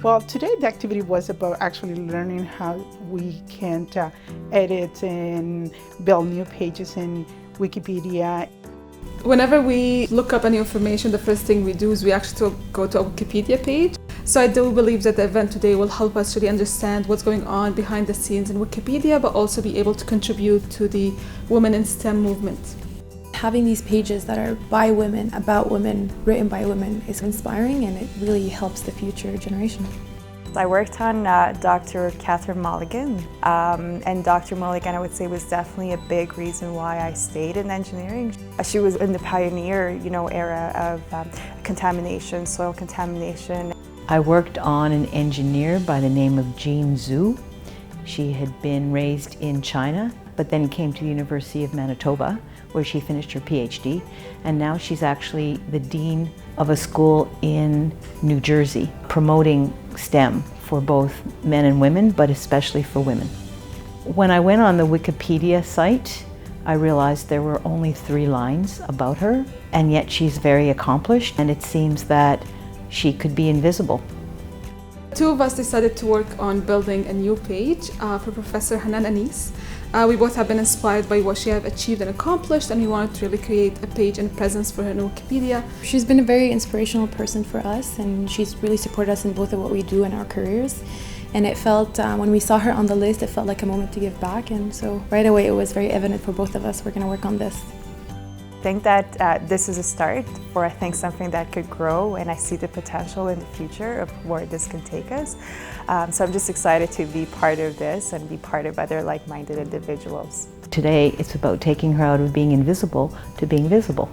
Well, today the activity was about actually learning how we can edit and build new pages in Wikipedia. Whenever we look up any information, the first thing we do is we actually go to a Wikipedia page. So I do believe that the event today will help us really understand what's going on behind the scenes in Wikipedia, but also be able to contribute to the Women in STEM movement. Having these pages that are by women, about women, written by women is inspiring, and it really helps the future generation. I worked on Dr. Kathryn Mulligan, and Dr. Mulligan, I would say, was definitely a big reason why I stayed in engineering. She was in the pioneer, era of contamination, soil contamination. I worked on an engineer by the name of Jean Zhu. She had been raised in China, but then came to the University of Manitoba, where she finished her PhD, and now she's actually the dean of a school in New Jersey, promoting STEM for both men and women, but especially for women. When I went on the Wikipedia site, I realized there were only 3 lines about her, and yet she's very accomplished, and it seems that she could be invisible. 2 of us decided to work on building a new page for Professor Hanan Anis. We both have been inspired by what she has achieved and accomplished, and we wanted to really create a page and presence for her in Wikipedia. She's been a very inspirational person for us, and she's really supported us in both of what we do in our careers. And it felt, when we saw her on the list, it felt like a moment to give back, and so right away it was very evident for both of us we're going to work on this. I think that this is a start for, something that could grow, and I see the potential in the future of where this can take us. So I'm just excited to be part of this and be part of other like-minded individuals. Today, it's about taking her out of being invisible to being visible.